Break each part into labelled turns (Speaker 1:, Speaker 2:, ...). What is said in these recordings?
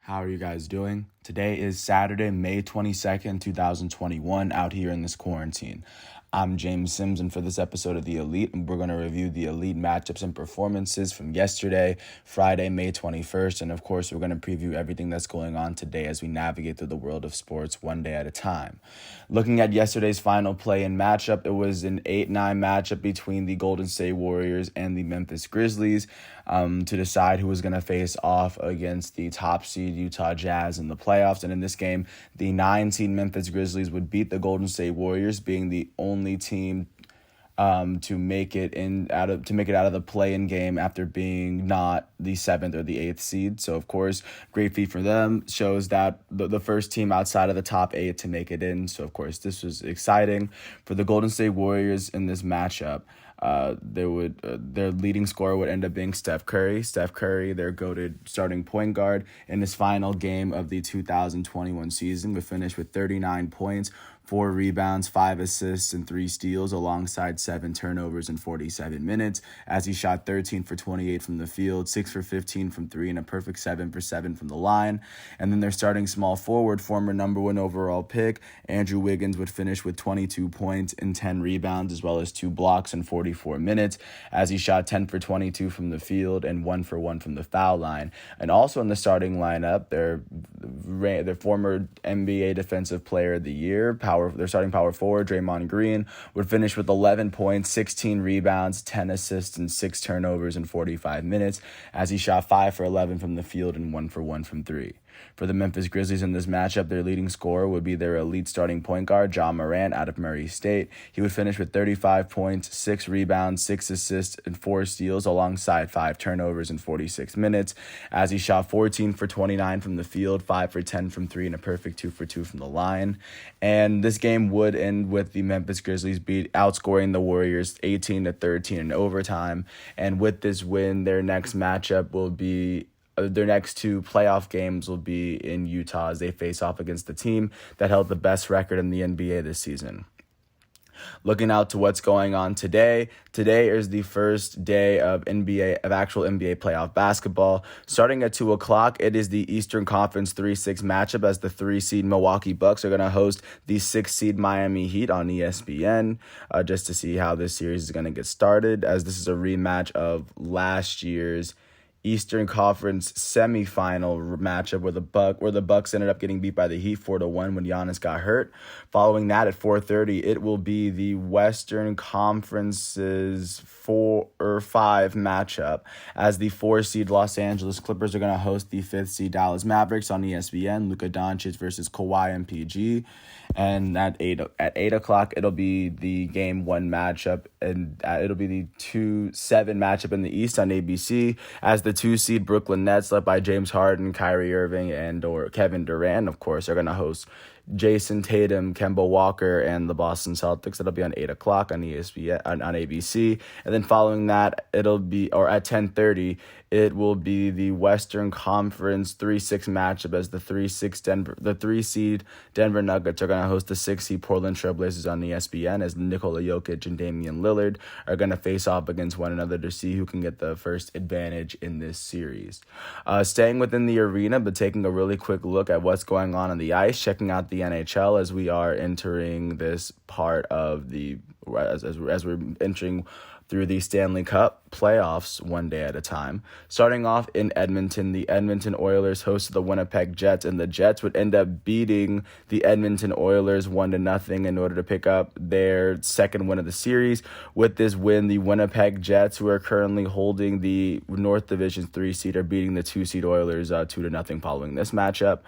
Speaker 1: How are you guys doing? Today is Saturday, May 22nd, 2021, out here in this quarantine. I'm James Sims, and for this episode of The Elite, we're going to review the Elite matchups and performances from yesterday, Friday, May 21st, and of course, we're going to preview everything that's going on today as we navigate through the world of sports one day at a time. Looking at yesterday's final play-in matchup, it was an 8-9 matchup between the Golden State Warriors and the Memphis Grizzlies to decide who was going to face off against the top seed Utah Jazz in the playoffs. And in this game, the 9-seed Memphis Grizzlies would beat the Golden State Warriors, being the only team to make it out of the play-in game after being not the 7th or the 8th seed. So of course, great feat for them. Shows that the first team outside of the top 8 to make it in. So of course, this was exciting for the Golden State Warriors in this matchup. Their leading scorer would end up being Steph Curry. Steph Curry, their goated starting point guard, in his final game of the 2021 season, would finish with 39 points, 4 rebounds, 5 assists, and 3 steals, alongside 7 turnovers in 47 minutes, as he shot 13 for 28 from the field, 6 for 15 from 3, and a perfect 7 for 7 from the line. And then their starting small forward, former number 1 overall pick, Andrew Wiggins, would finish with 22 points and 10 rebounds, as well as 2 blocks in 44 minutes, as he shot 10 for 22 from the field and 1 for 1 from the foul line. And also in the starting lineup, their former NBA Defensive Player of the Year, their starting power forward, Draymond Green, would finish with 11 points, 16 rebounds, 10 assists, and 6 turnovers in 45 minutes, as he shot 5 for 11 from the field and 1 for 1 from 3. For the Memphis Grizzlies in this matchup, their leading scorer would be their elite starting point guard, Ja Morant, out of Murray State. He would finish with 35 points, 6 rebounds, 6 assists, and 4 steals, alongside 5 turnovers in 46 minutes, as he shot 14 for 29 from the field, 5 for 10 from 3, and a perfect 2 for 2 from the line. And this game would end with the Memphis Grizzlies outscoring the Warriors 18-13 in overtime. And with this win, their next matchup will be their next 2 playoff games will be in Utah as they face off against the team that held the best record in the NBA this season. Looking out to what's going on today. Today is the first day of actual NBA playoff basketball. Starting at 2 o'clock, it is the Eastern Conference 3-6 matchup as the 3-seed Milwaukee Bucks are going to host the 6-seed Miami Heat on ESPN, just to see how this series is going to get started, as this is a rematch of last year's Eastern Conference semifinal matchup where the Bucks ended up getting beat by the Heat 4-1 when Giannis got hurt. Following that at 4:30, it will be the Western Conference's 4 or 5 matchup as the 4-seed Los Angeles Clippers are going to host the 5th-seed Dallas Mavericks on ESPN. Luka Doncic versus Kawhi and PG. And at 8 o'clock, it'll be the Game 1 matchup, and it'll be the 2-7 matchup in the East on ABC as the 2-seed Brooklyn Nets, led by James Harden, Kyrie Irving, or Kevin Durant, of course, are going to host Jason Tatum, Kemba Walker, and the Boston Celtics. That'll be on 8 o'clock on ESPN, on ABC. And then following that, at 10:30, it will be the Western Conference 3-6 matchup as the 3-seed Denver Nuggets are going to host the 6-seed Portland Trailblazers on ESPN, as Nikola Jokic and Damian Lillard are going to face off against one another to see who can get the first advantage in this series. Staying within the arena, but taking a really quick look at what's going on the ice, checking out the NHL as we are entering this part of as we're entering through the Stanley Cup playoffs one day at a time. Starting off in Edmonton, the Edmonton Oilers hosted the Winnipeg Jets, and the Jets would end up beating the Edmonton Oilers 1-0 in order to pick up their second win of the series. With this win, the Winnipeg Jets, who are currently holding the North Division 3 seed, are beating the 2-seed Oilers 2-0 following this matchup.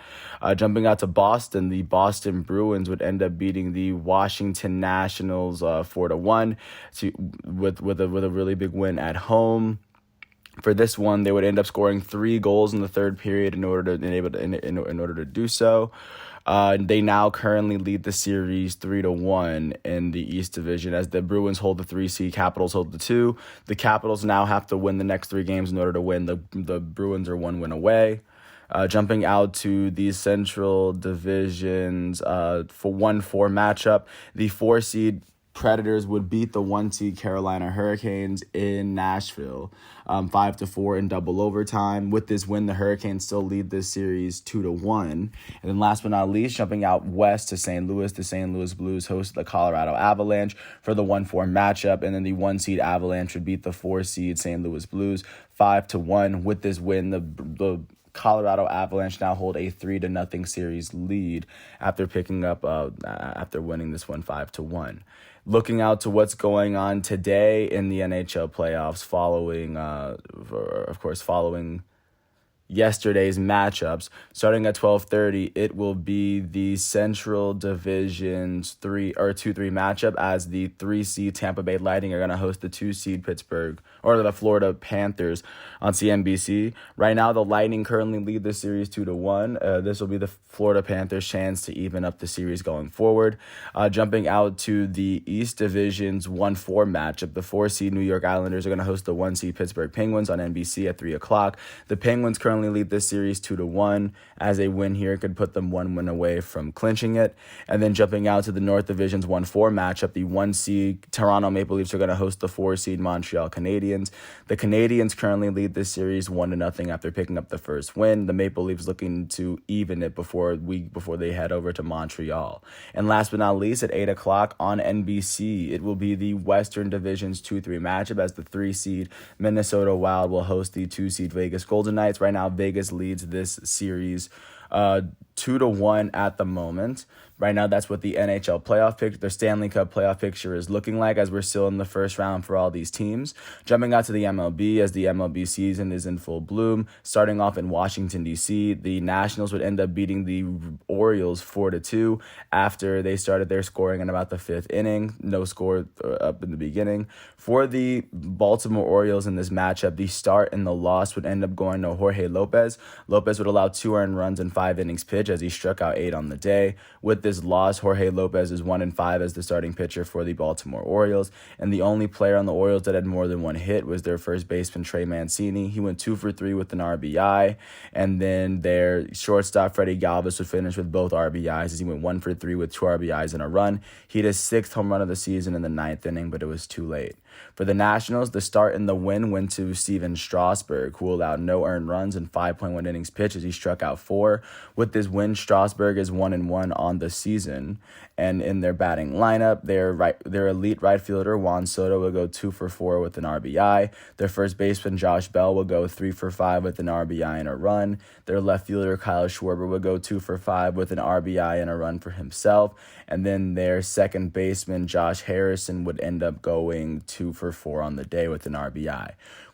Speaker 1: Jumping out to Boston, the Boston Bruins would end up beating the Washington Nationals 4-1 with a really big win at home. For this one, they would end up scoring 3 goals in the third period in order to do so. They now currently lead the series 3-1 in the East Division, as the Bruins hold the 3 seed, Capitals hold the 2. The Capitals now have to win the next 3 games in order to win. The Bruins are 1 win away. Jumping out to the Central Divisions for 1-4 matchup, the 4 seed Predators would beat the 1-seed Carolina Hurricanes in Nashville, 5-4 in double overtime. With this win, the Hurricanes still lead this series 2-1. And then last but not least, jumping out west to St. Louis, the St. Louis Blues host the Colorado Avalanche for the 1-4 matchup, and then the 1-seed Avalanche would beat the 4-seed St. Louis Blues 5-1. With this win, the Colorado Avalanche now hold a 3-0 series lead after winning this one 5-1. Looking out to what's going on today in the NHL playoffs, following yesterday's matchups. Starting at 12:30, it will be the Central Division's 2-3 matchup, as the 3-seed Tampa Bay Lightning are going to host the 2-seed Pittsburgh or the Florida Panthers on CNBC. Right now, the Lightning currently lead the series 2-1. This will be the Florida Panthers' chance to even up the series going forward. Jumping out to the East Division's 1-4 matchup, the 4-seed New York Islanders are going to host the 1-seed Pittsburgh Penguins on NBC at 3 o'clock. The Penguins currently lead this series 2-1, as a win here could put them one win away from clinching it. And then jumping out to the North Division's 1-4 matchup, the 1-seed Toronto Maple Leafs are going to host the 4-seed Montreal Canadiens. The Canadiens currently lead this series 1-0 after picking up the first win. The Maple Leafs looking to even it before they head over to Montreal. And last but not least, at 8 o'clock on NBC, it will be the Western Division's 2-3 matchup, as the 3-seed Minnesota Wild will host the 2-seed Vegas Golden Knights. Right now, Vegas leads this series 2-1 at the moment. Right now, that's what the NHL playoff picture, the Stanley Cup playoff picture is looking like, as we're still in the first round for all these teams. Jumping out to the MLB, as the MLB season is in full bloom. Starting off in Washington, D.C., the Nationals would end up beating the Orioles 4-2 after they started their scoring in about the 5th inning. No score up in the beginning. For the Baltimore Orioles in this matchup, the start and the loss would end up going to Jorge Lopez. Lopez would allow 2 earned runs in 5 innings pitched, as he struck out 8 on the day. With this loss, Jorge Lopez is 1-5 as the starting pitcher for the Baltimore Orioles, and the only player on the Orioles that had more than one hit was their first baseman, Trey Mancini. He went 2 for 3 with an RBI, and then their shortstop, Freddie Galvis, would finish with both RBIs, as he went 1 for 3 with 2 RBIs and a run. He hit his 6th home run of the season in the 9th inning, but it was too late. For the Nationals, the start and the win went to Steven Strasburg, who allowed no earned runs in 5.1 innings pitched, as he struck out 4. With this win, Strasburg is 1-1 on the season. And in their batting lineup, their elite right fielder, Juan Soto, will go 2 for 4 with an RBI. Their first baseman, Josh Bell, will go 3 for 5 with an RBI and a run. Their left fielder, Kyle Schwarber, will go 2 for 5 with an RBI and a run for himself. And then their second baseman, Josh Harrison, would end up going 2 for 4 on the day with an RBI.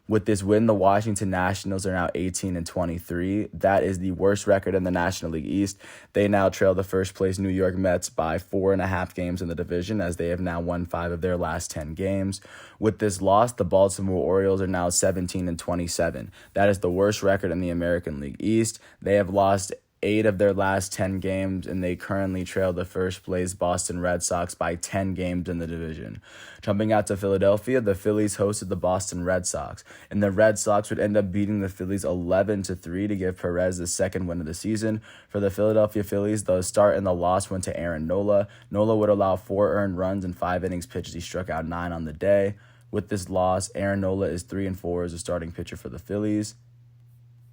Speaker 1: With this win, the Washington Nationals are now 18-23. That is the worst record in the National League East. They now trail the first-place New York Mets by 4.5 games in the division, as they have now won 5 of their last 10 games. With this loss, the Baltimore Orioles are now 17-27. That is the worst record in the American League East. They have lost 8 of their last 10 games, and they currently trail the first-place Boston Red Sox by 10 games in the division. Jumping out to Philadelphia, the Phillies hosted the Boston Red Sox, and the Red Sox would end up beating the Phillies 11-3 to give Perez the second win of the season. For the Philadelphia Phillies, the start and the loss went to Aaron Nola. Nola would allow 4 earned runs in 5 innings pitched. He struck out 9 on the day. With this loss, Aaron Nola is 3-4 as a starting pitcher for the Phillies.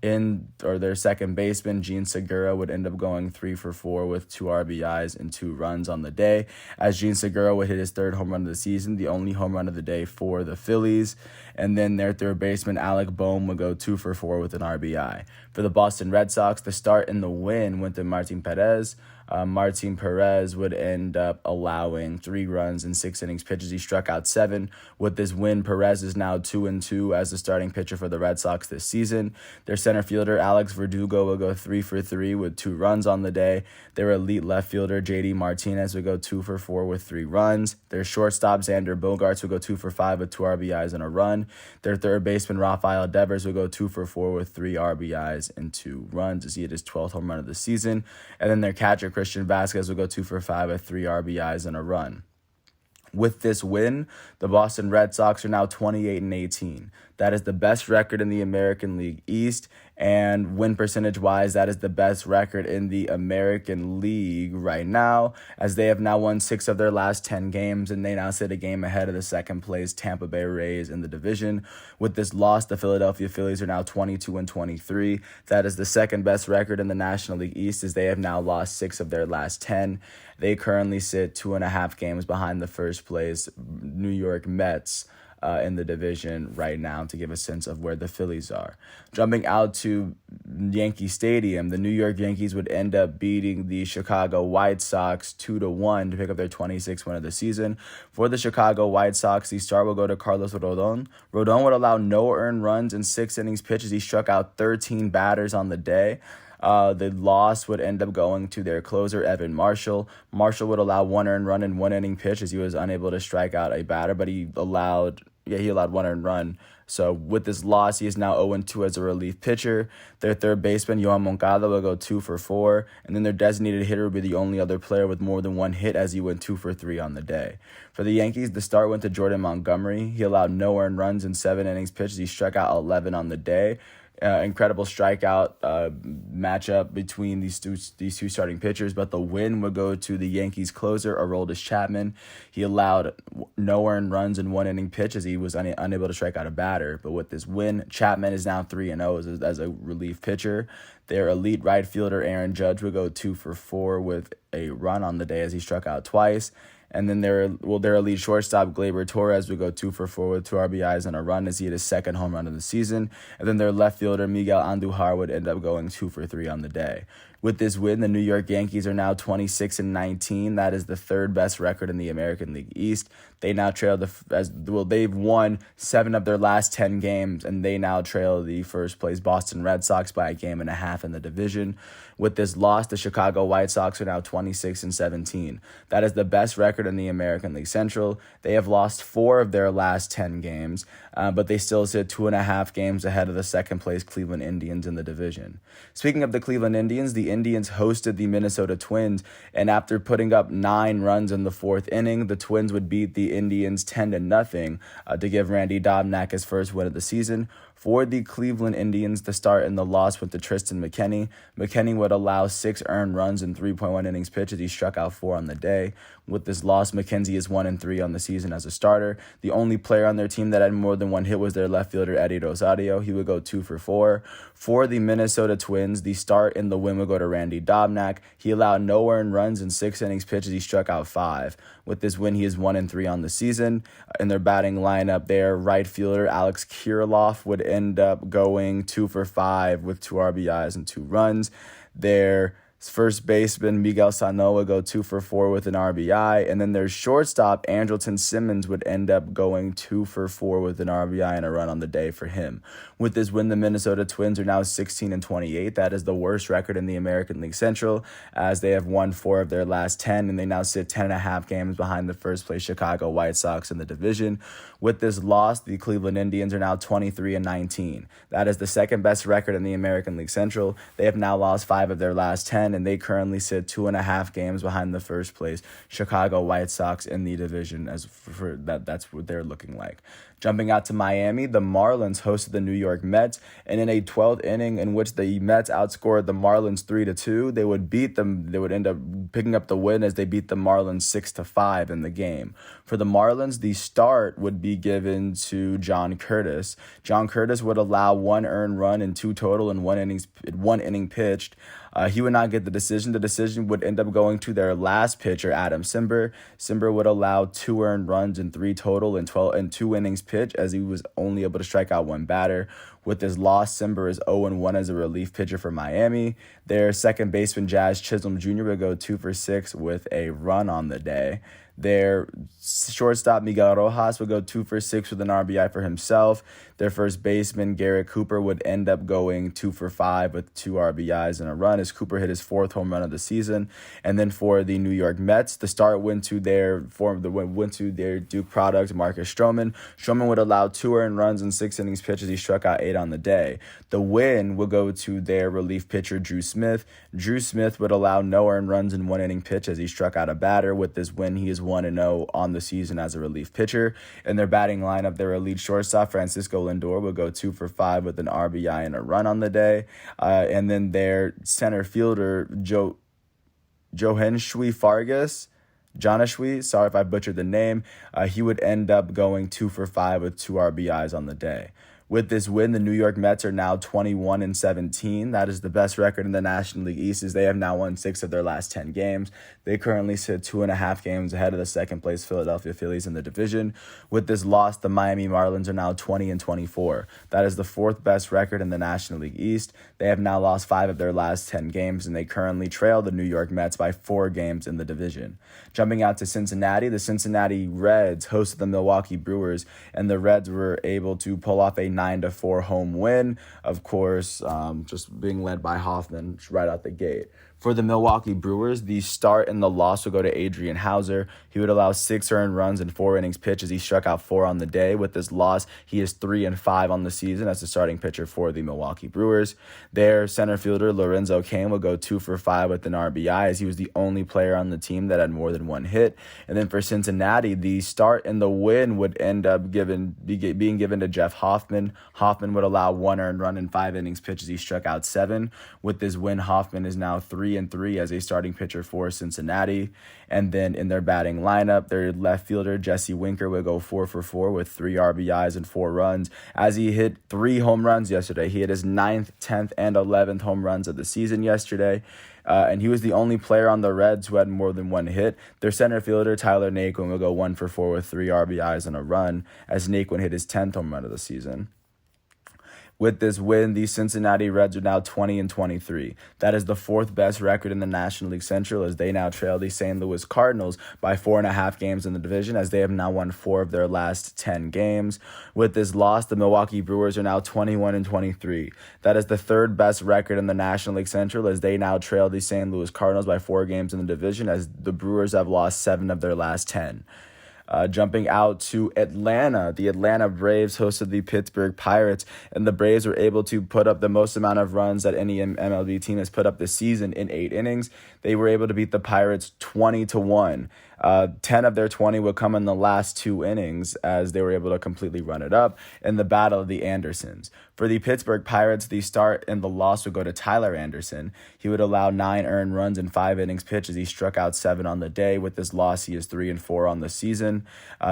Speaker 1: Their second baseman, Gene Segura, would end up going 3 for 4 with 2 RBIs and 2 runs on the day, as Gene Segura would hit his 3rd home run of the season, the only home run of the day for the Phillies. And then their third baseman, Alec Boehm, would go 2 for 4 with an RBI. For the Boston Red Sox, the start and the win went to Martin Perez. Martin Perez would end up allowing 3 runs in 6 innings pitches. He struck out 7. With this win, Perez is now 2-2 as the starting pitcher for the Red Sox this season. Their center fielder, Alex Verdugo, will go 3 for 3 with 2 runs on the day. Their elite left fielder, JD Martinez, will go 2 for 4 with 3 runs. Their shortstop, Xander Bogaerts, will go 2 for 5 with 2 RBIs and a run. Their third baseman, Rafael Devers, will go 2 for 4 with 3 RBIs and 2 runs, as he hit his 12th home run of the season. And then their catcher, Christian Vasquez, will go 2 for 5 with 3 RBIs and a run. With this win, the Boston Red Sox are now 28-18. That is the best record in the American League East. And win percentage-wise, that is the best record in the American League right now, as they have now won 6 of their last 10 games, and they now sit a game ahead of the second-place Tampa Bay Rays in the division. With this loss, the Philadelphia Phillies are now 22-23. That is the second-best record in the National League East, as they have now lost 6 of their last 10. They currently sit 2.5 games behind the first-place New York Mets in the division right now, to give a sense of where the Phillies are. Jumping out to Yankee Stadium, the New York Yankees would end up beating the Chicago White Sox 2-1 to pick up their 26th win of the season. For the Chicago White Sox, the start will go to Carlos Rodon. Rodon would allow no earned runs in 6 innings pitched as he struck out 13 batters on the day. The loss would end up going to their closer, Evan Marshall. Marshall would allow 1 earned run in 1 inning pitch as he was unable to strike out a batter, but he allowed 1 earned run. So with this loss, he is now 0-2 as a relief pitcher. Their third baseman, Yohan Moncada, will go 2 for 4. And then their designated hitter will be the only other player with more than 1 hit, as he went 2 for 3 on the day. For the Yankees, the start went to Jordan Montgomery. He allowed no earned runs in 7 innings pitched. He struck out 11 on the day. Incredible strikeout matchup between these two starting pitchers, but the win would go to the Yankees closer, Aroldis Chapman. He allowed no earned runs in 1 inning pitch as he was unable to strike out a batter. But with this win, Chapman is now 3-0 as a relief pitcher. Their elite right fielder, Aaron Judge, would go 2 for 4 with a run on the day as he struck out twice. And then their elite shortstop, Gleyber Torres, would go 2 for 4 with 2 RBIs and a run as he hit his second home run of the season. And then their left fielder, Miguel Andujar, would end up going 2 for 3 on the day. With this win, the New York Yankees are now 26-19. That is the third best record in the American League East. They now trail they've won 7 of their last 10 games, and they now trail the first place Boston Red Sox by 1.5 games in the division. With this loss, the Chicago White Sox are now 26-17. That is the best record in the American League Central. They have lost 4 of their last 10 games, but they still sit 2.5 games ahead of the second place Cleveland Indians in the division. Speaking of the Cleveland Indians, the Indians hosted the Minnesota Twins, and after putting up 9 runs in the 4th inning, the Twins would beat the Indians 10-0 to give Randy Dobnak his first win of the season. For the Cleveland Indians, the start and the loss went to Tristan McKenney. McKenney would allow 6 earned runs in 3.1 innings pitched as he struck out 4 on the day. With this loss, McKenzie is 1-3 on the season as a starter. The only player on their team that had more than 1 hit was their left fielder, Eddie Rosario. He would go 2 for 4. For the Minnesota Twins, the start and the win would go to Randy Dobnak. He allowed no earned runs in 6 innings pitched as he struck out 5. With this win, he is 1-3 on the season. In their batting lineup, their right fielder, Alex Kirilloff, would end up going 2 for 5 with 2 RBIs and 2 runs. Their first baseman, Miguel Sano, would go 2 for 4 with an RBI. And then their shortstop, Andrelton Simmons, would end up going 2 for 4 with an RBI and a run on the day for him. With this win, the Minnesota Twins are now 16-28. That is the worst record in the American League Central, as they have won 4 of their last 10, and they now sit 10.5 games behind the first place Chicago White Sox in the division. With this loss, the Cleveland Indians are now 23-19. That is the second best record in the American League Central. They have now lost 5 of their last 10, and they currently sit 2.5 games behind the first place Chicago White Sox in the division. That's what they're looking like. Jumping out to Miami, the Marlins hosted the New York Mets, and in a 12th inning in which the Mets outscored the Marlins 3-2, they would beat them. They would end up picking up the win as they beat the Marlins 6-5 in the game. For the Marlins, the start would be given to John Curtis. John Curtis would allow 1 earned run and 2 total in 1 inning pitched. He would not get the decision. The decision would end up going to their last pitcher, Adam Simber. Simber would allow 2 earned runs and 3 total in 2 innings pitched, as he was only able to strike out 1 batter. With his loss, Simber is 0-1 as a relief pitcher for Miami. Their second baseman, Jazz Chisholm Jr., would go 2 for 6 with a run on the day. Their shortstop, Miguel Rojas, would go 2 for 6 with an RBI for himself. Their first baseman, Garrett Cooper, would end up going 2 for 5 with 2 RBIs and a run as Cooper hit his 4th home run of the season. And then for the New York Mets, the start went to their Duke product, Marcus Stroman. Stroman would allow 2 earned runs in 6 innings pitched as he struck out 8 on the day. The win will go to their relief pitcher, Drew Smith. Drew Smith would allow no earned runs in one inning pitch as he struck out a batter. With this win, he is 1-0 on the season as a relief pitcher. In their batting lineup, their elite shortstop, Francisco Lindor, will go 2 for 5 with an RBI and a run on the day. And then their center fielder, Johanshwy Fargas, Jonashwy, sorry if I butchered the name, he would end up going 2 for 5 with 2 RBIs on the day. With this win, the New York Mets are now 21-17. That is the best record in the National League East, as they have now won 6 of their last 10 games. They currently sit 2.5 games ahead of the second-place Philadelphia Phillies in the division. With this loss, the Miami Marlins are now 20-24. That is the 4th best record in the National League East. They have now lost 5 of their last 10 games, and they currently trail the New York Mets by 4 games in the division. Jumping out to Cincinnati, the Cincinnati Reds hosted the Milwaukee Brewers, and the Reds were able to pull off a 9-4 home win. Of course, just being led by Hoffman right out the gate. For the Milwaukee Brewers, the start and the loss will go to Adrian Hauser. He would allow 6 earned runs in 4 innings pitched as he struck out 4 on the day. With this loss, he is 3-5 on the season as the starting pitcher for the Milwaukee Brewers. Their center fielder, Lorenzo Cain, will go 2 for 5 with an RBI as he was the only player on the team that had more than 1 hit. And then for Cincinnati, the start and the win would end up being given to Jeff Hoffman. Hoffman would allow 1 earned run in 5 innings pitched as he struck out 7. With this win, Hoffman is now 3-3 as a starting pitcher for Cincinnati. And then in their batting lineup, their left fielder, Jesse Winker, would go 4 for 4 with 3 RBIs and 4 runs as he hit 3 home runs yesterday. He hit his 9th, 10th, and 11th home runs of the season yesterday. And he was the only player on the Reds who had more than 1 hit. Their center fielder, Tyler Naquin, will go 1 for 4 with 3 RBIs and a run as Naquin hit his 10th home run of the season. With this win, the Cincinnati Reds are now 20-23. That is the 4th best record in the National League Central as they now trail the St. Louis Cardinals by 4.5 games in the division as they have now won 4 of their last 10 games. With this loss, the Milwaukee Brewers are now 21-23. That is the 3rd best record in the National League Central as they now trail the St. Louis Cardinals by 4 games in the division as the Brewers have lost 7 of their last 10. Jumping out to Atlanta, the Atlanta Braves hosted the Pittsburgh Pirates, and the Braves were able to put up the most amount of runs that any MLB team has put up this season in 8 innings. They were able to beat the Pirates 20-1. 10 of their 20 would come in the last 2 innings as they were able to completely run it up in the Battle of the Andersons. For the Pittsburgh Pirates, the start and the loss would go to Tyler Anderson. He would allow 9 earned runs in 5 innings pitched as he struck out 7 on the day. With this loss, he is 3-4 on the season.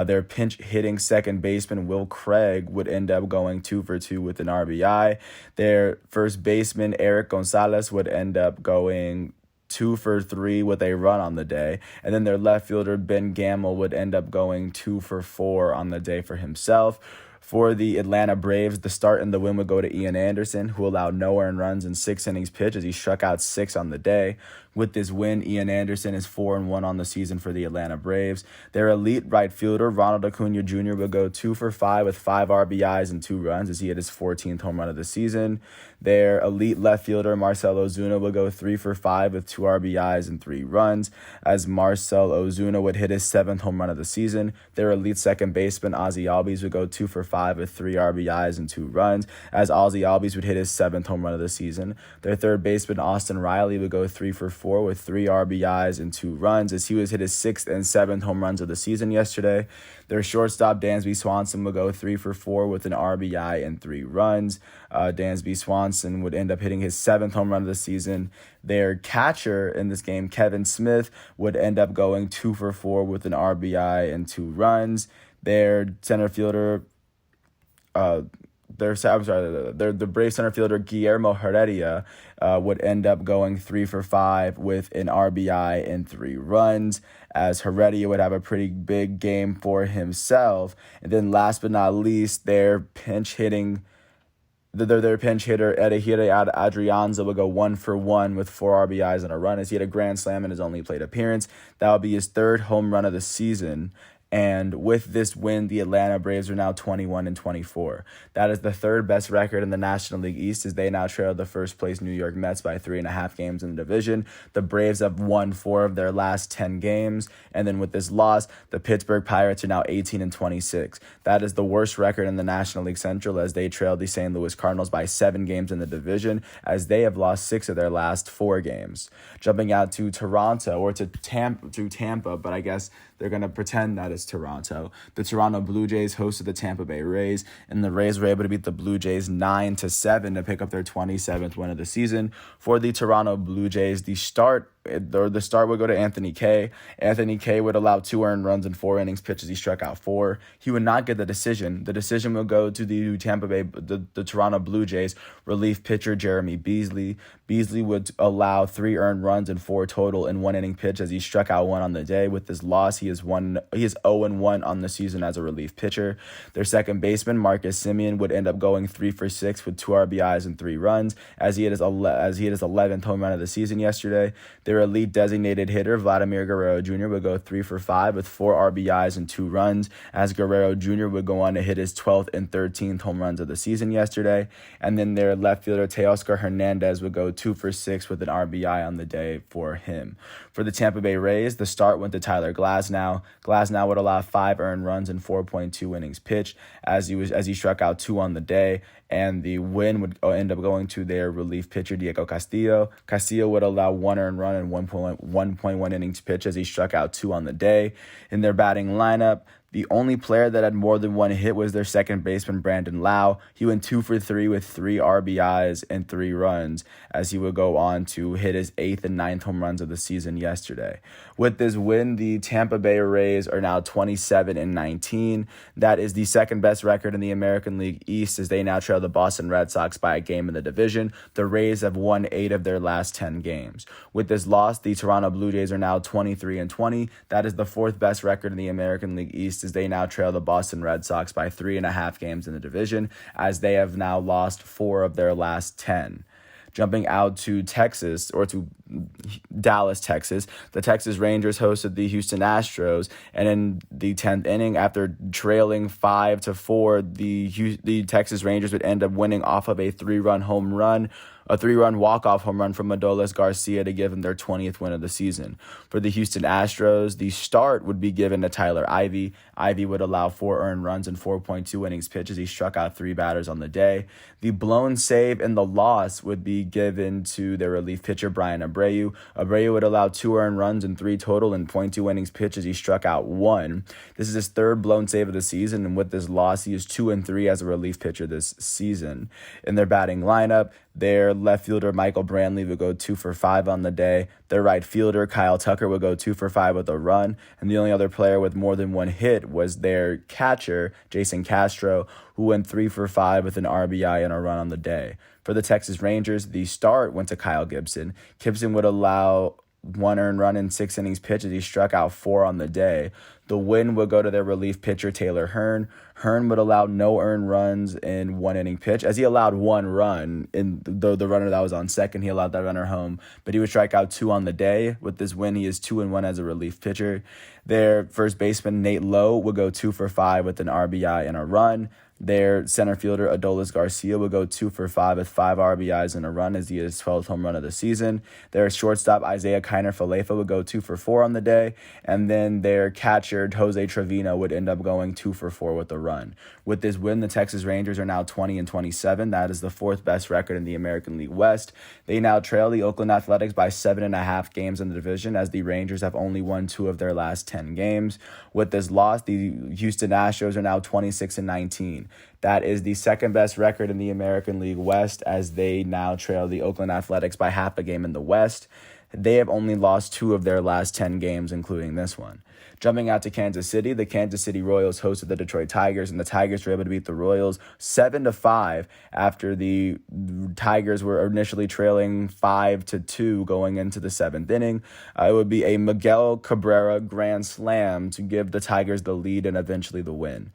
Speaker 1: Their pinch hitting second baseman, Will Craig, would end up going 2 for 2 with an RBI. Their first baseman, Eric Gonzalez, would end up going 2 for 3 with a run on the day. And then their left fielder, Ben Gamel, would end up going 2 for 4 on the day for himself. For the Atlanta Braves, the start and the win would go to Ian Anderson, who allowed no earned runs in 6 innings pitched as he struck out 6 on the day. With this win, Ian Anderson is 4-1 on the season for the Atlanta Braves. Their elite right fielder, Ronald Acuna Jr., will go 2 for 5 with 5 RBIs and 2 runs as he hit his 14th home run of the season. Their elite left fielder, Marcell Ozuna, will go 3 for 5 with 2 RBIs and 3 runs as Marcell Ozuna would hit his 7th home run of the season. Their elite second baseman, Ozzie Albies, would go 2 for 5 with 3 RBIs and 2 runs as Ozzie Albies would hit his 7th home run of the season. Their third baseman, Austin Riley, would go 3 for 4 with 3 RBIs and 2 runs as he was hit his 6th and 7th home runs of the season yesterday. Their shortstop, Dansby Swanson, would go 3 for 4 with an RBI and 3 runs. Dansby Swanson would end up hitting his 7th home run of the season. Their catcher in this game, Kevin Smith, would end up going 2 for 4 with an RBI and 2 runs. Their center fielder, the Brave center fielder Guillermo Heredia would end up going 3 for 5 with an RBI and 3 runs, as Heredia would have a pretty big game for himself. And then last but not least, their pinch hitter, Edahira Adrianza, would go 1 for 1 with 4 RBIs and a run as he had a grand slam in his only plate appearance. That would be his 3rd home run of the season. And with this win, the Atlanta Braves are now 21-24. That is the third best record in the National League East, as they now trail the first place New York Mets by 3.5 games in the division. The Braves have won 4 of their last 10 games. And then with this loss, the Pittsburgh Pirates are now 18-26. That is the worst record in the National League Central, as they trail the St. Louis Cardinals by 7 games in the division, as they have lost 6 of their last 4 games. Jumping out to Toronto, or to Tampa, but I guess they're going to pretend that it's Toronto. The Toronto Blue Jays hosted the Tampa Bay Rays, and the Rays were able to beat the Blue Jays 9-7 to pick up their 27th win of the season. For the Toronto Blue Jays, the start would go to Anthony Kay. Anthony Kay would allow 2 earned runs in 4 innings pitched as he struck out 4. He would not get the decision. The decision will go to the Toronto Blue Jays relief pitcher Jeremy Beasley. Beasley would allow 3 earned runs and 4 total in 1 inning pitch as he struck out 1 on the day. With this loss, he is 0-1 on the season as a relief pitcher. Their second baseman, Marcus Semien, would end up going 3 for 6 with 2 RBIs and 3 runs as he hit his 11th home run of the season yesterday. Their elite designated hitter, Vladimir Guerrero Jr., would go 3 for 5 with 4 RBIs and 2 runs, as Guerrero Jr. would go on to hit his 12th and 13th home runs of the season yesterday. And then their left fielder, Teoscar Hernandez, would go 2 for 6 with an RBI on the day for him. For the Tampa Bay Rays, the start went to Tyler Glasnow. Glasnow would allow 5 earned runs and 4.2 innings pitched as he struck out 2 on the day. And the win would end up going to their relief pitcher, Diego Castillo. Castillo would allow 1 earned run and 1.1 innings pitched as he struck out 2 on the day. In their batting lineup, the only player that had more than 1 hit was their second baseman, Brandon Lau. He went 2 for 3 with 3 RBIs and 3 runs as he would go on to hit his 8th and 9th home runs of the season yesterday. With this win, the Tampa Bay Rays are now 27-19. That is the second best record in the American League East, as they now trail the Boston Red Sox by a game in the division. The Rays have won 8 of their last 10 games. With this loss, the Toronto Blue Jays are now 23-20. That is the 4th best record in the American League East, as they now trail the Boston Red Sox by 3.5 games in the division, as they have now lost 4 of their last 10. Jumping out to Texas, or to Dallas, Texas, the Texas Rangers hosted the Houston Astros, and in the 10th inning, after trailing 5-4, the Texas Rangers would end up winning off of a 3-run walk-off home run from Adolis Garcia to give them their 20th win of the season. For the Houston Astros, the start would be given to Tyler Ivey. Ivey would allow 4 earned runs and 4.2 innings pitched as he struck out 3 batters on the day. The blown save and the loss would be given to their relief pitcher, Brian Abreu. Abreu would allow 2 earned runs and 3 total in .2 innings pitched as he struck out 1. This is his 3rd blown save of the season, and with this loss, he is 2-3 as a relief pitcher this season. In their batting lineup, their left fielder, Michael Brantley, would go 2 for 5 on the day. Their right fielder, Kyle Tucker, would go 2 for 5 with a run. And the only other player with more than 1 hit was their catcher, Jason Castro, who went 3 for 5 with an RBI and a run on the day. For the Texas Rangers, the start went to Kyle Gibson. Gibson would allow 1 earned run in 6 innings pitched as he struck out 4 on the day. The win would go to their relief pitcher, Taylor Hearn. Hearn would allow no earned runs in 1 inning pitch, as he allowed 1 run in the runner that was on second. He allowed that runner home, but he would strike out 2 on the day. With this win, he is 2-1 as a relief pitcher. Their first baseman, Nate Lowe, would go 2 for 5 with an RBI and a run. Their center fielder, Adolis Garcia, would go 2 for 5 with 5 RBIs and a run as he hit his 12th home run of the season. Their shortstop, Isaiah Kiner-Falefa, would go 2 for 4 on the day. And then their catcher, Jose Trevino, would end up going 2 for 4 with a run. With this win, the Texas Rangers are now 20-27. That is the 4th best record in the American League West. They now trail the Oakland Athletics by 7.5 games in the division, as the Rangers have only won 2 of their last 10 games. With this loss, the Houston Astros are now 26-19. That is the 2nd best record in the American League West, as they now trail the Oakland Athletics by half a game in the West. They have only lost 2 of their last 10 games, including this one. Jumping out to Kansas City, the Kansas City Royals hosted the Detroit Tigers, and the Tigers were able to beat the Royals 7-5 after the Tigers were initially trailing 5-2 going into the 7th inning. It would be a Miguel Cabrera grand slam to give the Tigers the lead and eventually the win.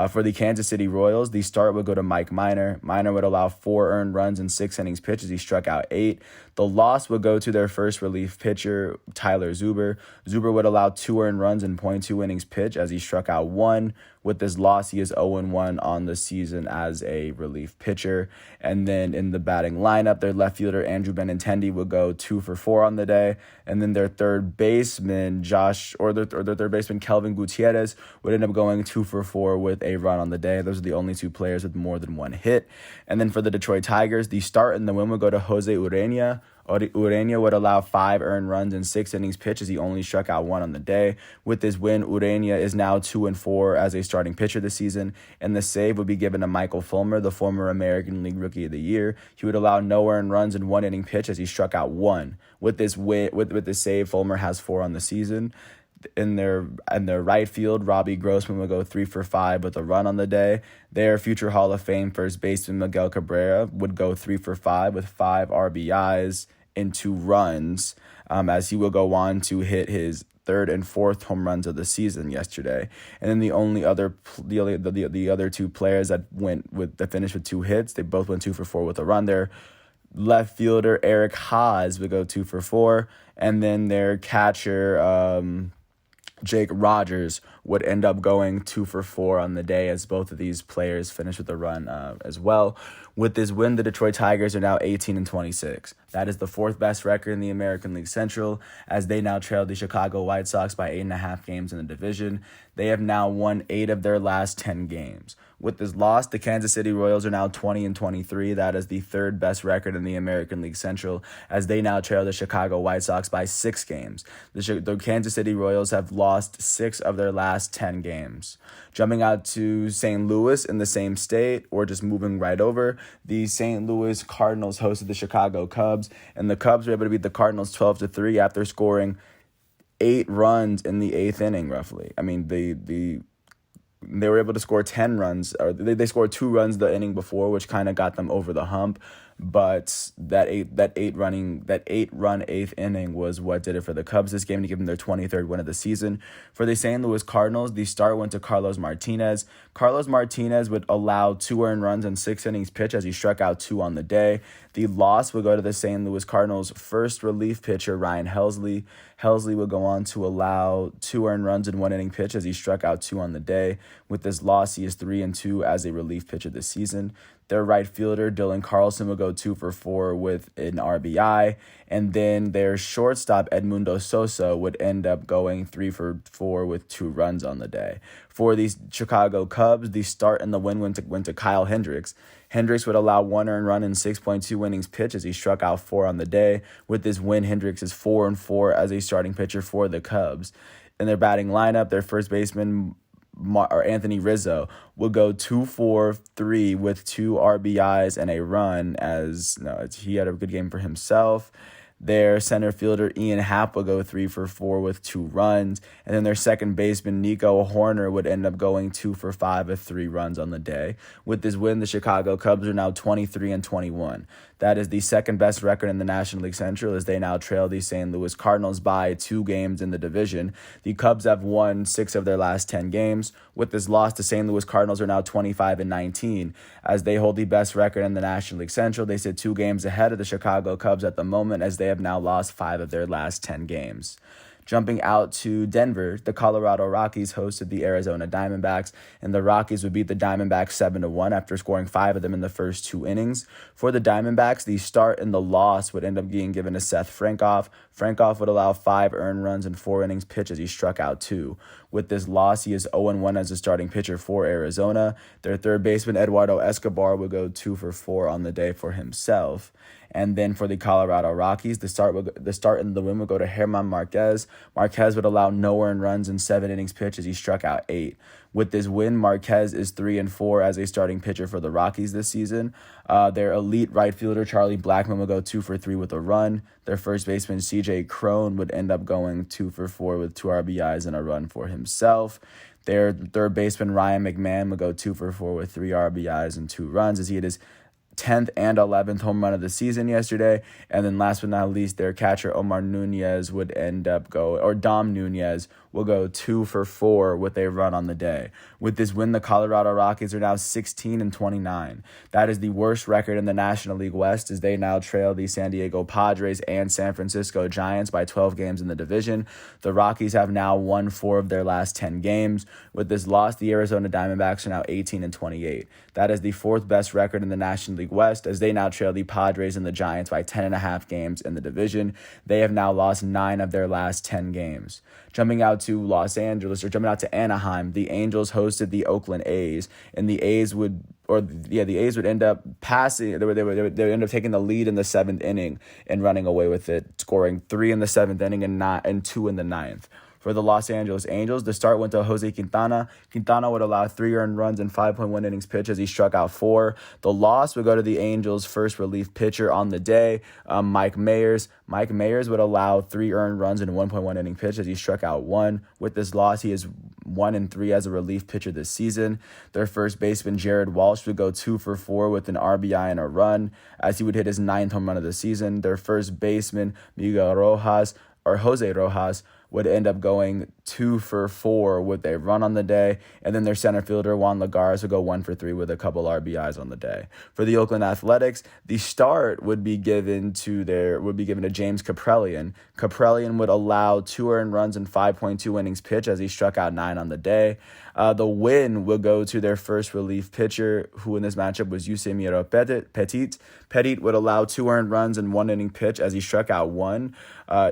Speaker 1: For the Kansas City Royals, the start would go to Mike Minor. Minor would allow 4 earned runs in 6 innings pitched as he struck out 8. The loss would go to their first relief pitcher, Tyler Zuber. Zuber would allow 2 earned runs and 7.2 innings pitched as he struck out 1. With this loss, he is 0-1 on the season as a relief pitcher. And then in the batting lineup, their left fielder Andrew Benintendi would go 2 for 4 on the day. And then their third baseman their third baseman Kelvin Gutierrez would end up going 2 for 4 with a run on the day. Those are the only two players with more than one hit. And then for the Detroit Tigers, the start and the win would go to Jose Urena. Urena would allow 5 earned runs in 6 innings pitched as he only struck out 1 on the day. With this win, Urena is now 2-4 as a starting pitcher this season, and the save would be given to Michael Fulmer, the former American League Rookie of the Year. He would allow no earned runs in 1 inning pitch as he struck out 1. With this save, Fulmer has 4 on the season. In their right field, Robbie Grossman would go 3 for 5 with a run on the day. Their future Hall of Fame first baseman Miguel Cabrera would go 3 for 5 with 5 RBIs and 2 runs, as he will go on to hit his 3rd and 4th home runs of the season yesterday. And then the other two players that finished with 2 hits, they both went 2 for 4 with a run. Their left fielder Eric Haas would go 2 for 4, and then their catcher Jake Rogers would end up going 2 for 4 on the day, as both of these players finished with a run as well. With this win, the Detroit Tigers are now 18-26. That is the 4th best record in the American League Central, as they now trail the Chicago White Sox by 8.5 games in the division. They have now won 8 of their last 10 games. With this loss, the Kansas City Royals are now 20-23. That is the 3rd best record in the American League Central, as they now trail the Chicago White Sox by 6 games. The Kansas City Royals have lost 6 of their last 10 games. Jumping out to St. Louis in the same state, or just moving right over, the St. Louis Cardinals hosted the Chicago Cubs, and the Cubs were able to beat the Cardinals 12-3 after scoring 8 runs in the 8th inning, roughly. I mean, they were able to score 10 runs, or they scored 2 runs the inning before, which kind of got them over the hump. But that 8-run 8th inning was what did it for the Cubs this game to give them their 23rd win of the season. For the St. Louis Cardinals, the start went to Carlos Martinez. Carlos Martinez would allow 2 earned runs in 6 innings pitched as he struck out 2 on the day. The loss would go to the St. Louis Cardinals' first relief pitcher, Ryan Helsley. Helsley would go on to allow 2 earned runs in 1 inning pitch as he struck out 2 on the day. With this loss, he is 3-2 as a relief pitcher this season. Their right fielder, Dylan Carlson, would go 2 for 4 with an RBI. And then their shortstop, Edmundo Sosa, would end up going 3 for 4 with 2 runs on the day. For the Chicago Cubs, the start and the win went to Kyle Hendricks. Hendricks would allow 1 earned run in 6.2 innings pitched as he struck out 4 on the day. With this win, Hendricks is 4-4 as a starting pitcher for the Cubs. In their batting lineup, their first baseman, Anthony Rizzo, would go 2 for 3 with 2 RBIs and a run, he had a good game for himself. Their center fielder, Ian Happ, would go 3 for 4 with 2 runs. And then their second baseman, Nico Horner, would end up going 2 for 5 with 3 runs on the day. With this win, the Chicago Cubs are now 23-21. That is the 2nd best record in the National League Central, as they now trail the St. Louis Cardinals by 2 games in the division. The Cubs have won 6 of their last 10 games. With this loss, the St. Louis Cardinals are now 25-19, as they hold the best record in the National League Central. They sit 2 games ahead of the Chicago Cubs at the moment, as they have now lost 5 of their last 10 games. Jumping out to Denver, the Colorado Rockies hosted the Arizona Diamondbacks, and the Rockies would beat the Diamondbacks 7-1 after scoring 5 of them in the first 2 innings. For the Diamondbacks, the start and the loss would end up being given to Seth Frankoff. Frankoff would allow 5 earned runs in 4 innings pitched as he struck out 2. With this loss, he is 0-1 as a starting pitcher for Arizona. Their third baseman, Eduardo Escobar, would go 2 for 4 on the day for himself. And then for the Colorado Rockies, the start and the win would go to German Marquez. Marquez would allow no earned runs in 7 innings pitched as he struck out 8. With this win, Marquez is 3-4 as a starting pitcher for the Rockies this season. Their elite right fielder, Charlie Blackmon, would go 2 for 3 with a run. Their first baseman, CJ Cron, would end up going 2 for 4 with 2 RBIs and a run for himself. Their third baseman, Ryan McMahon, would go 2 for 4 with 3 RBIs and 2 runs as he hit his 10th and 11th home run of the season yesterday. And then last but not least, their catcher Dom Nunez will go 2 for 4 with a run on the day. With this win, the Colorado Rockies are now 16-29. That is the worst record in the National League West, as they now trail the San Diego Padres and San Francisco Giants by 12 games in the division. The Rockies have now won 4 of their last 10 games. With this loss, the Arizona Diamondbacks are now 18-28. That is the 4th best record in the National League West, as they now trail the Padres and the Giants by 10.5 games in the division. They have now lost 9 of their last 10 games. Jumping out to Anaheim, the Angels hosted the Oakland A's, and the A's would end up passing. They would end up taking the lead in the 7th inning and running away with it, scoring 3 in the 7th inning and 2 in the 9th. For the Los Angeles Angels, the start went to Jose Quintana. Quintana would allow 3 earned runs and 5.1 innings pitched as he struck out 4. The loss would go to the Angels' first relief pitcher on the day, Mike Mayers. Mike Mayers would allow 3 earned runs and 1.1 inning pitch as he struck out 1. With this loss, he is 1-3 as a relief pitcher this season. Their first baseman, Jared Walsh, would go 2 for 4 with an RBI and a run as he would hit his 9th home run of the season. Their first baseman, Jose Rojas, would end up going 2 for 4 with a run on the day, and then their center fielder Juan Lagares would go 1 for 3 with a couple RBIs on the day. For the Oakland Athletics, the start would be given to James Kaprielian. Kaprielian would allow 2 earned runs and 5.2 innings pitched as he struck out 9 on the day. The win will go to their first relief pitcher, who in this matchup was Yusmeiro Petit. Petit would allow 2 earned runs and 1 inning pitch as he struck out 1.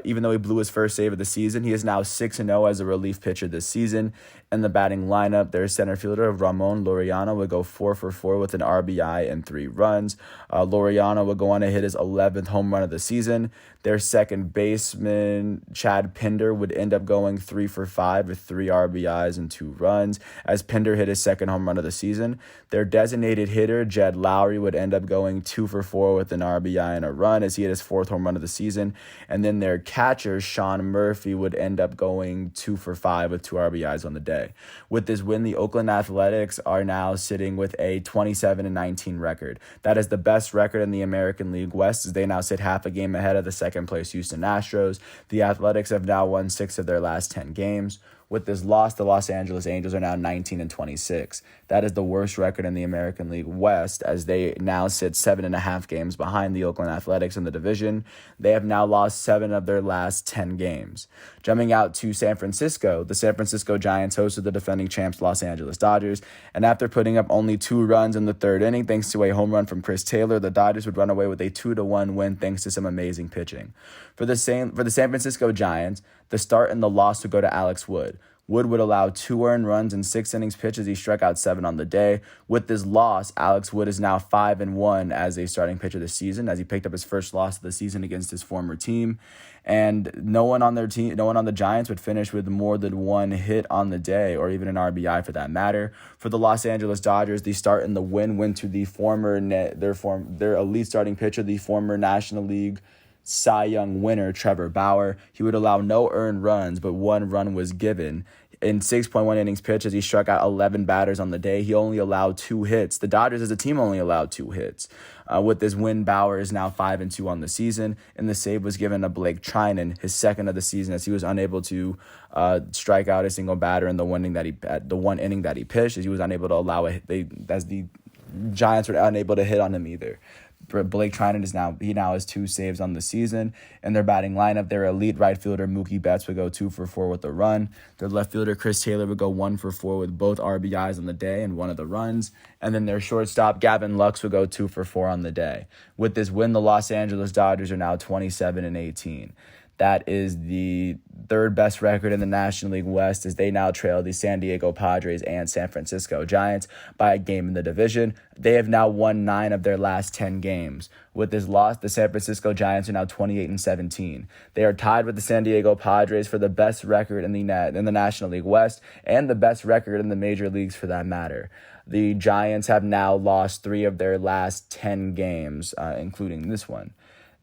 Speaker 1: Even though he blew his first save of the season, he is now 6-0 as a relief pitcher this season. In the batting lineup, their center fielder, Ramon Laureano, would go 4 for 4 with an RBI and 3 runs. Laureano would go on to hit his 11th home run of the season. Their second baseman, Chad Pinder, would end up going 3 for 5 with 3 RBIs and 2 runs, as Pinder hit his 2nd home run of the season. Their designated hitter, Jed Lowry, would end up going 2 for 4 with an RBI and a run as he hit his 4th home run of the season. And then their catcher, Sean Murphy, would end up going 2 for 5 with 2 RBIs on the day. With this win, the Oakland Athletics are now sitting with a 27-19 record. That is the best record in the American League West, as they now sit half a game ahead of the second-place Houston Astros. The Athletics have now won 6 of their last 10 games. With this loss, the Los Angeles Angels are now 19-26. That is the worst record in the American League West, as they now sit 7.5 games behind the Oakland Athletics in the division. They have now lost 7 of their last 10 games. Jumping out to San Francisco, the San Francisco Giants hosted the defending champs Los Angeles Dodgers, and after putting up only 2 runs in the 3rd inning thanks to a home run from Chris Taylor, the Dodgers would run away with a 2-1 win thanks to some amazing pitching. For the San Francisco Giants, the start and the loss would go to Alex Wood. Wood would allow 2 earned runs and 6 innings pitched as he struck out 7 on the day. With this loss, Alex Wood is now 5-1 as a starting pitcher this season, as he picked up his first loss of the season against his former team. And no one on the Giants would finish with more than 1 hit on the day, or even an RBI for that matter. For the Los Angeles Dodgers, the start and the win went to the their elite starting pitcher, the former National League Cy Young winner, Trevor Bauer. He would allow no earned runs, but 1 run was given in 6.1 innings pitched as he struck out 11 batters on the day. He only allowed 2 hits. The Dodgers as a team only allowed 2 hits. With this win, Bauer is now 5-2 on the season, and the save was given to Blake Trinan, his 2nd of the season, as he was unable to strike out a single batter in the one inning that he pitched, as he was unable to allow as the Giants were unable to hit on him either. Blake Trinan now has 2 saves on the season. In their batting lineup, their elite right fielder Mookie Betts would go 2 for 4 with a run. Their left fielder Chris Taylor would go 1 for 4 with both RBIs on the day and 1 of the runs. And then their shortstop Gavin Lux would go 2 for 4 on the day. With this win, the Los Angeles Dodgers are now 27-18. That is the 3rd best record in the National League West, as they now trail the San Diego Padres and San Francisco Giants by a game in the division. They have now won 9 of their last 10 games. With this loss, the San Francisco Giants are now 28-17. They are tied with the San Diego Padres for the best record in the National League West, and the best record in the major leagues for that matter. The Giants have now lost 3 of their last 10 games, including this one.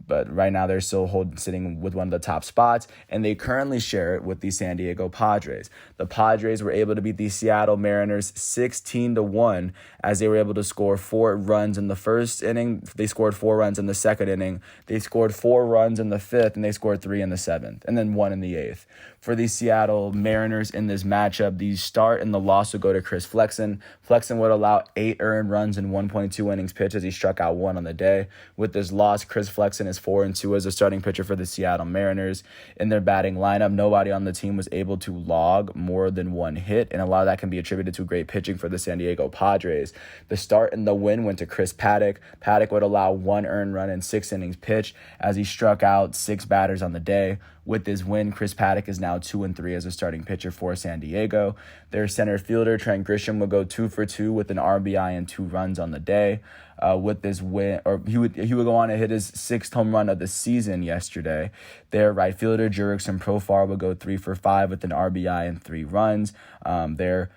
Speaker 1: But right now they're still sitting with one of the top spots, and they currently share it with the San Diego Padres. The Padres were able to beat the Seattle Mariners 16-1 as they were able to score 4 runs in the first inning. They scored 4 runs in the second inning. They scored 4 runs in the fifth, and they scored 3 in the seventh, and then 1 in the eighth. For the Seattle Mariners in this matchup, the start and the loss would go to Chris Flexen. Flexen would allow 8 earned runs in 1.2 innings pitched as he struck out 1 on the day. With this loss, Chris Flexen is 4-2 as a starting pitcher for the Seattle Mariners. In their batting lineup, nobody on the team was able to log more than 1 hit, and a lot of that can be attributed to great pitching for the San Diego Padres. The start and the win went to Chris Paddock. Paddock would allow 1 earned run in 6 innings pitched as he struck out 6 batters on the day. With this win, Chris Paddock is now 2-3 as a starting pitcher for San Diego. Their center fielder, Trent Grisham, would go 2 for 2 with an RBI and 2 runs on the day. With this win, or he would go on to hit his 6th home run of the season yesterday. Their right fielder, Jurickson Profar, would go 3 for 5 with an RBI and 3 runs. Their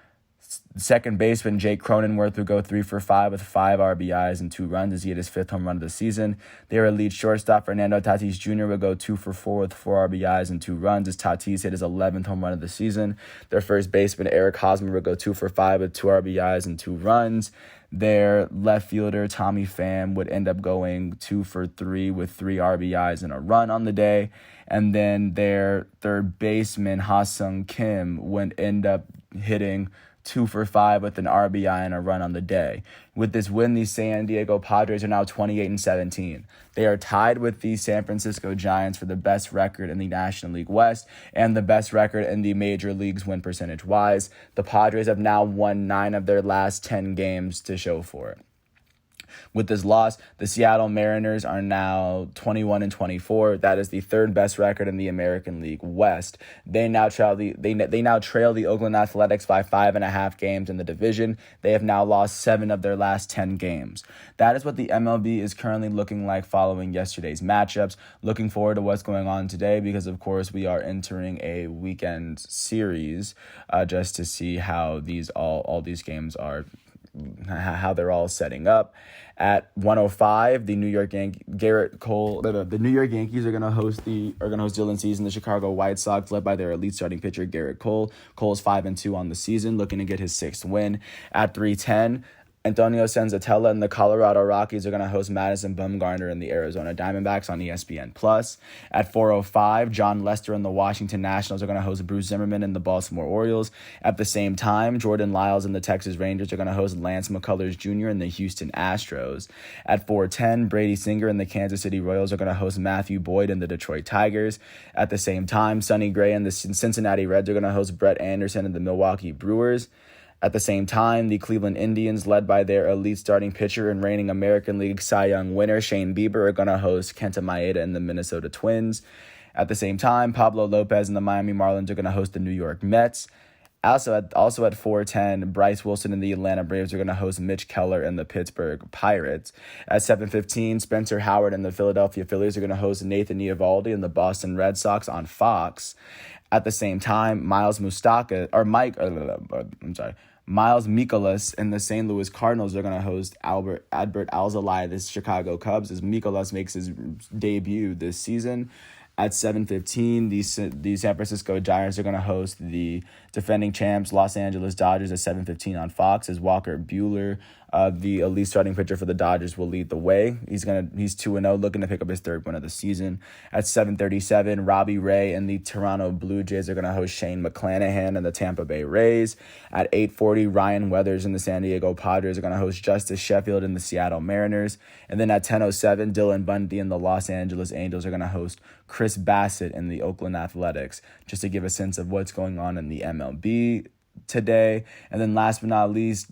Speaker 1: second baseman, Jake Cronenworth, would go 3 for 5 with 5 RBIs and 2 runs as he hit his 5th home run of the season. Their lead shortstop, Fernando Tatis Jr., would go 2 for 4 with 4 RBIs and 2 runs as Tatis hit his 11th home run of the season. Their first baseman, Eric Hosmer, would go 2 for 5 with 2 RBIs and 2 runs. Their left fielder, Tommy Pham, would end up going 2 for 3 with 3 RBIs and a run on the day. And then their third baseman, Ha-Sung Kim, would end up hitting 2 for 5 with an RBI and a run on the day. With this win, the San Diego Padres are now 28-17. They are tied with the San Francisco Giants for the best record in the National League West and the best record in the major leagues win percentage-wise. The Padres have now won 9 of their last 10 games to show for it. With this loss, the Seattle Mariners are now 21-24. That is the 3rd best record in the American League West. They now trail the Oakland Athletics by 5.5 games in the division. They have now lost 7 of their last 10 games. That is what the MLB is currently looking like following yesterday's matchups. Looking forward to what's going on today because, of course, we are entering a weekend series just to see how all these games are, how they're all setting up. At 1:05, the New York Yankees are gonna host Dylan Cease and the Chicago White Sox, led by their elite starting pitcher Garrett Cole. Cole's 5-2 on the season, looking to get his 6th win. At 3:10, Antonio Senzatella and the Colorado Rockies are going to host Madison Bumgarner and the Arizona Diamondbacks on ESPN+. At 4:05, John Lester and the Washington Nationals are going to host Bruce Zimmerman and the Baltimore Orioles. At the same time, Jordan Lyles and the Texas Rangers are going to host Lance McCullers Jr. and the Houston Astros. At 4:10, Brady Singer and the Kansas City Royals are going to host Matthew Boyd and the Detroit Tigers. At the same time, Sonny Gray and the Cincinnati Reds are going to host Brett Anderson and the Milwaukee Brewers. At the same time, the Cleveland Indians, led by their elite starting pitcher and reigning American League Cy Young winner Shane Bieber, are going to host Kenta Maeda and the Minnesota Twins. At the same time, Pablo Lopez and the Miami Marlins are going to host the New York Mets. Also at 4:10, Bryce Wilson and the Atlanta Braves are going to host Mitch Keller and the Pittsburgh Pirates. At 7:15, Spencer Howard and the Philadelphia Phillies are going to host Nathan Eovaldi and the Boston Red Sox on Fox. At the same time, Miles Mikolas and the St. Louis Cardinals are going to host Albert Alzolay, the Chicago Cubs, as Mikolas makes his debut this season. At 7:15, the San Francisco Giants are going to host the defending champs Los Angeles Dodgers at 7:15 on Fox, as Walker Buehler, the elite starting pitcher for the Dodgers, will lead the way. He's 2-0, looking to pick up his 3rd win of the season. At 7:37, Robbie Ray and the Toronto Blue Jays are going to host Shane McClanahan and the Tampa Bay Rays. At 8:40, Ryan Weathers and the San Diego Padres are going to host Justice Sheffield and the Seattle Mariners. And then at 10:07, Dylan Bundy and the Los Angeles Angels are going to host Chris Bassett and the Oakland Athletics, just to give a sense of what's going on in the MLB today. And then last but not least,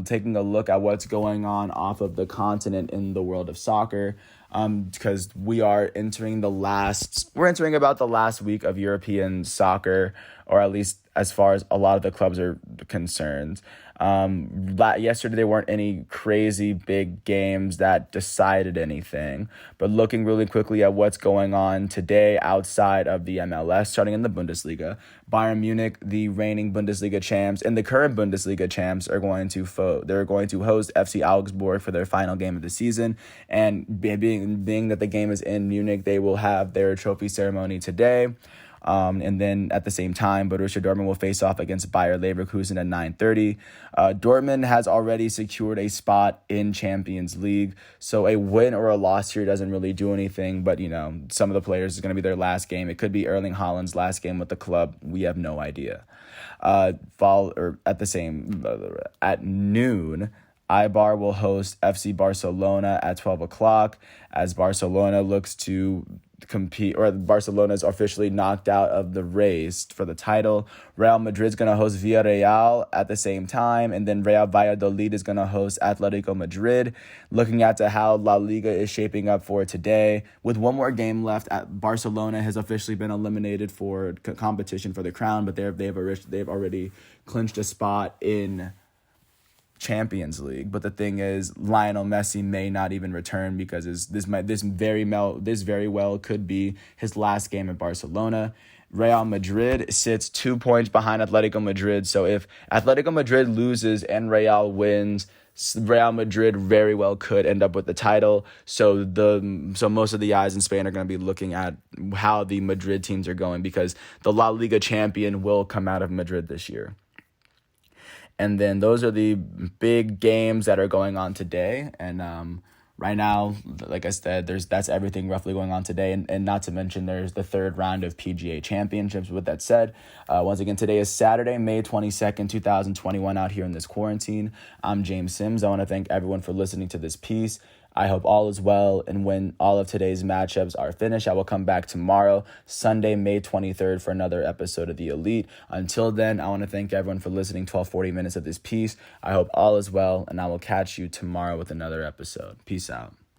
Speaker 1: taking a look at what's going on off of the continent in the world of soccer, because we're entering about the last week of European soccer, or at least as far as a lot of the clubs are concerned. Yesterday there weren't any crazy big games that decided anything, but looking really quickly at what's going on today outside of the MLS, starting in the Bundesliga, Bayern Munich, the reigning Bundesliga champs and the current Bundesliga champs, are going to host FC Augsburg for their final game of the season. And being that the game is in Munich, they will have their trophy ceremony today. And then at the same time, Borussia Dortmund will face off against Bayer Leverkusen at 9:30. Dortmund has already secured a spot in Champions League, so a win or a loss here doesn't really do anything. But, some of the players is going to be their last game. It could be Erling Haaland's last game with the club. We have no idea. At noon, Eibar will host FC Barcelona at 12 o'clock as Barcelona looks to compete, or Barcelona is officially knocked out of the race for the title. Real Madrid's going to host Villarreal at the same time, and then Real Valladolid is going to host Atletico Madrid. Looking at how La Liga is shaping up for today, with one more game left, Barcelona has officially been eliminated for competition for the crown, but they've already clinched a spot in Champions League. But the thing is, Lionel Messi may not even return because this very well could be his last game at Barcelona. Real Madrid sits 2 points behind Atletico Madrid. So if Atletico Madrid loses and Real wins, Real Madrid very well could end up with the title. So most of the eyes in Spain are going to be looking at how the Madrid teams are going, because the La Liga champion will come out of Madrid this year. And then those are the big games that are going on today. And right now, like I said, that's everything roughly going on today. And not to mention, there's the third round of PGA Championships. With that said, once again, today is Saturday, May 22nd, 2021, out here in this quarantine. I'm James Sims. I want to thank everyone for listening to this piece. I hope all is well, and when all of today's matchups are finished, I will come back tomorrow, Sunday, May 23rd, for another episode of The Elite. Until then, I want to thank everyone for listening 40 minutes of this piece. I hope all is well, and I will catch you tomorrow with another episode. Peace out.